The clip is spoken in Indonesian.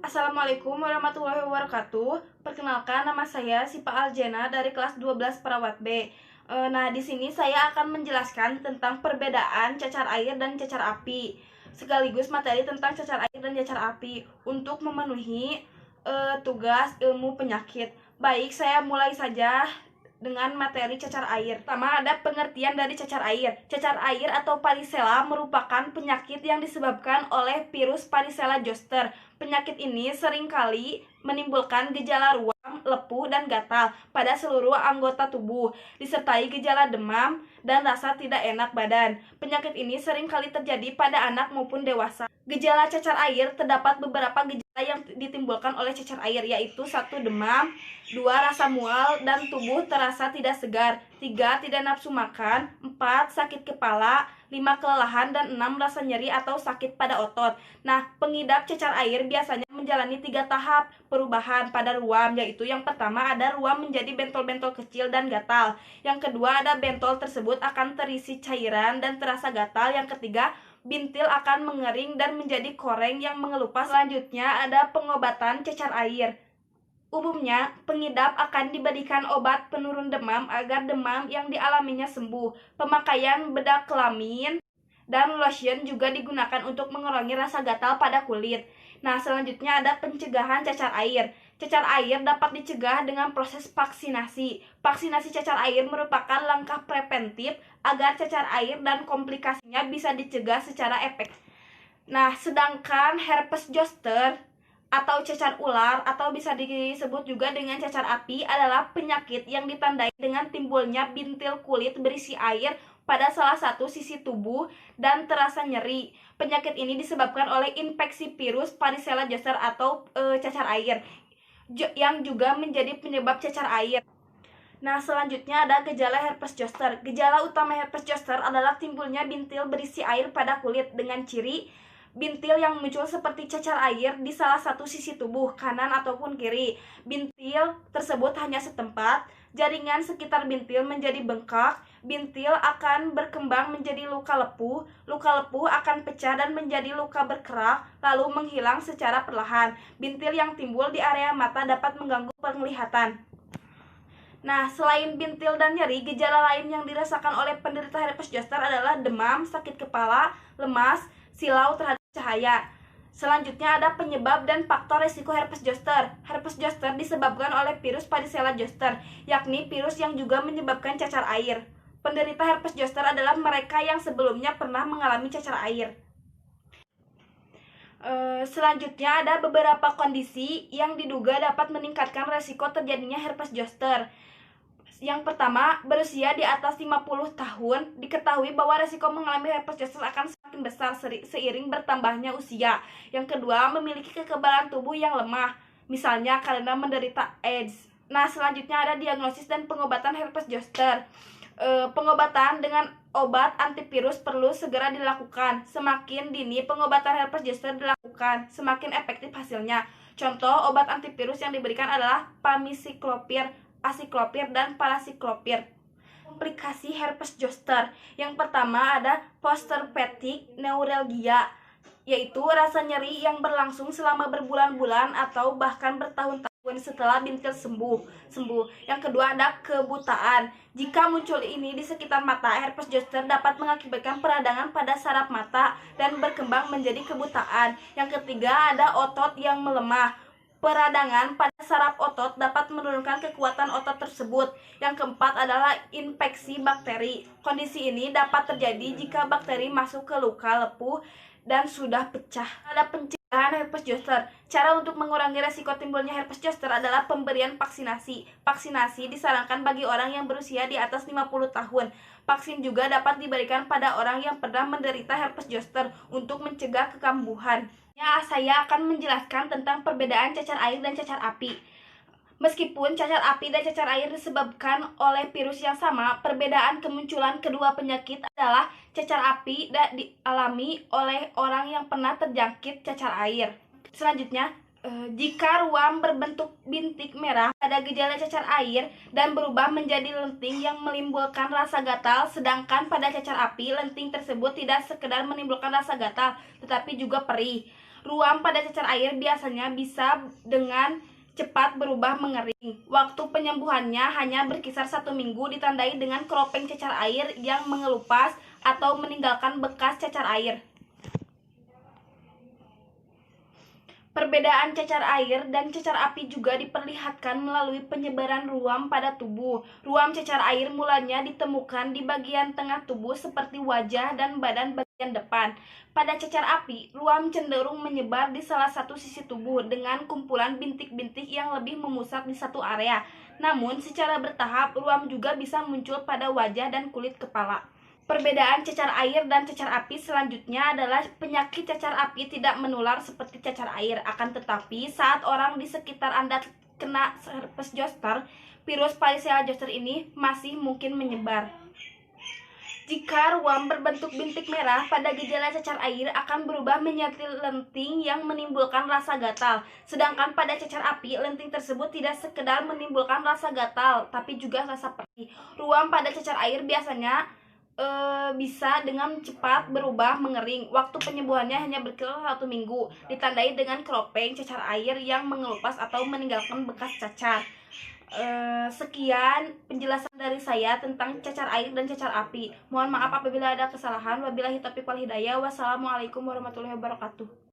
Assalamualaikum warahmatullahi wabarakatuh. Perkenalkan, nama saya Sipa Aljena dari kelas 12 Perawat B. Nah, di sini saya akan menjelaskan tentang perbedaan cacar air dan cacar api, sekaligus materi tentang cacar air dan cacar api untuk memenuhi tugas ilmu penyakit. Baik, saya mulai saja dengan materi cacar air. Pertama, ada pengertian dari cacar air. Cacar air atau varicella merupakan penyakit yang disebabkan oleh virus varicella zoster. Penyakit ini seringkali menimbulkan gejala ruam, lepuh, dan gatal pada seluruh anggota tubuh, disertai gejala demam dan rasa tidak enak badan. Penyakit ini seringkali terjadi pada anak maupun dewasa. Gejala cacar air, terdapat beberapa gejala yang ditimbulkan oleh cacar air, yaitu 1. Demam, 2. Rasa mual dan tubuh terasa tidak segar, 3. Tidak nafsu makan, 4. Sakit kepala, 5. Kelelahan, dan 6. Rasa nyeri atau sakit pada otot. Nah, pengidap cacar air biasanya menjalani 3 tahap perubahan pada ruam, yaitu yang pertama ada ruam menjadi bentol-bentol kecil dan gatal. Yang kedua ada bentol tersebut akan terisi cairan dan terasa gatal. Yang ketiga, bintil akan mengering dan menjadi koreng yang mengelupas. Selanjutnya ada pengobatan cacar air. Umumnya, pengidap akan diberikan obat penurun demam agar demam yang dialaminya sembuh. Pemakaian bedak kelamin dan lotion juga digunakan untuk mengurangi rasa gatal pada kulit. Nah, selanjutnya ada pencegahan cacar air. Cacar air dapat dicegah dengan proses vaksinasi. Vaksinasi cacar air merupakan langkah preventif agar cacar air dan komplikasinya bisa dicegah secara efektif. Nah, sedangkan herpes zoster atau cacar ular atau bisa disebut juga dengan cacar api adalah penyakit yang ditandai dengan timbulnya bintil kulit berisi air pada salah satu sisi tubuh dan terasa nyeri. Penyakit ini disebabkan oleh infeksi virus varicella zoster atau cacar air yang juga menjadi penyebab cacar air. Nah, selanjutnya ada gejala herpes zoster. Gejala utama herpes zoster adalah timbulnya bintil berisi air pada kulit dengan ciri bintil yang muncul seperti cacar air di salah satu sisi tubuh, kanan ataupun kiri. Bintil tersebut hanya setempat, jaringan sekitar bintil menjadi bengkak, bintil akan berkembang menjadi luka lepuh akan pecah dan menjadi luka berkerak, lalu menghilang secara perlahan. Bintil yang timbul di area mata dapat mengganggu penglihatan. Nah, selain bintil dan nyeri, gejala lain yang dirasakan oleh penderita herpes zoster adalah demam, sakit kepala, lemas, silau terhadap cahaya. Selanjutnya ada penyebab dan faktor resiko herpes zoster. Herpes zoster disebabkan oleh virus varicella zoster, yakni virus yang juga menyebabkan cacar air. Penderita herpes zoster adalah mereka yang sebelumnya pernah mengalami cacar air. Selanjutnya ada beberapa kondisi yang diduga dapat meningkatkan resiko terjadinya herpes zoster. Yang pertama, berusia di atas 50 tahun, diketahui bahwa resiko mengalami herpes zoster akan semakin besar seiring bertambahnya usia. Yang kedua, memiliki kekebalan tubuh yang lemah, misalnya karena menderita AIDS. Nah, selanjutnya ada diagnosis dan pengobatan herpes zoster. Pengobatan dengan obat antivirus perlu segera dilakukan. Semakin dini pengobatan herpes zoster dilakukan, semakin efektif hasilnya. Contoh obat antivirus yang diberikan adalah pamicyclopir, acyclovir, dan palacyclovir. Komplikasi herpes zoster. Yang pertama ada postherpetic neuralgia, yaitu rasa nyeri yang berlangsung selama berbulan-bulan atau bahkan bertahun-tahun setelah bintil sembuh. Yang kedua ada kebutaan. Jika muncul ini di sekitar mata, herpes zoster dapat mengakibatkan peradangan pada saraf mata dan berkembang menjadi kebutaan. Yang ketiga ada otot yang melemah. Peradangan pada saraf otot dapat menurunkan kekuatan otot tersebut. Yang keempat adalah infeksi bakteri. Kondisi ini dapat terjadi jika bakteri masuk ke luka lepuh dan sudah pecah. Ada pencegahan herpes zoster. Cara untuk mengurangi resiko timbulnya herpes zoster adalah pemberian vaksinasi. Vaksinasi disarankan bagi orang yang berusia di atas 50 tahun. Vaksin juga dapat diberikan pada orang yang pernah menderita herpes zoster untuk mencegah kekambuhan. Saya akan menjelaskan tentang perbedaan cacar air dan cacar api. Meskipun cacar api dan cacar air disebabkan oleh virus yang sama, perbedaan kemunculan kedua penyakit adalah cacar api dialami oleh orang yang pernah terjangkit cacar air. Selanjutnya, jika ruam berbentuk bintik merah pada gejala cacar air dan berubah menjadi lenting yang menimbulkan rasa gatal, sedangkan pada cacar api lenting tersebut tidak sekedar menimbulkan rasa gatal tetapi juga perih. Ruam pada cacar air biasanya bisa dengan cepat berubah mengering. Waktu penyembuhannya hanya berkisar 1 minggu, ditandai dengan keropeng cacar air yang mengelupas atau meninggalkan bekas cacar air. Perbedaan cacar air dan cacar api juga diperlihatkan melalui penyebaran ruam pada tubuh. Ruam cacar air mulanya ditemukan di bagian tengah tubuh seperti wajah dan badan bagian depan. Pada cacar api, ruam cenderung menyebar di salah satu sisi tubuh dengan kumpulan bintik-bintik yang lebih memusat di satu area. Namun, secara bertahap, ruam juga bisa muncul pada wajah dan kulit kepala. Perbedaan cacar air dan cacar api selanjutnya adalah penyakit cacar api tidak menular seperti cacar air. Akan tetapi, saat orang di sekitar Anda kena herpes zoster, virus varicella zoster ini masih mungkin menyebar. Jika ruam berbentuk bintik merah, pada gejala cacar air akan berubah menjadi lenting yang menimbulkan rasa gatal. Sedangkan pada cacar api, lenting tersebut tidak sekedar menimbulkan rasa gatal, tapi juga rasa perih. Ruam pada cacar air biasanya bisa dengan cepat berubah mengering. Waktu penyembuhannya hanya berkisar 1 minggu, ditandai dengan keropeng cacar air yang mengelupas atau meninggalkan bekas cacar. Sekian penjelasan dari saya tentang cacar air dan cacar api. Mohon maaf apabila ada kesalahan. Wabillahi taufiq wal hidayah. Wassalamualaikum warahmatullahi wabarakatuh.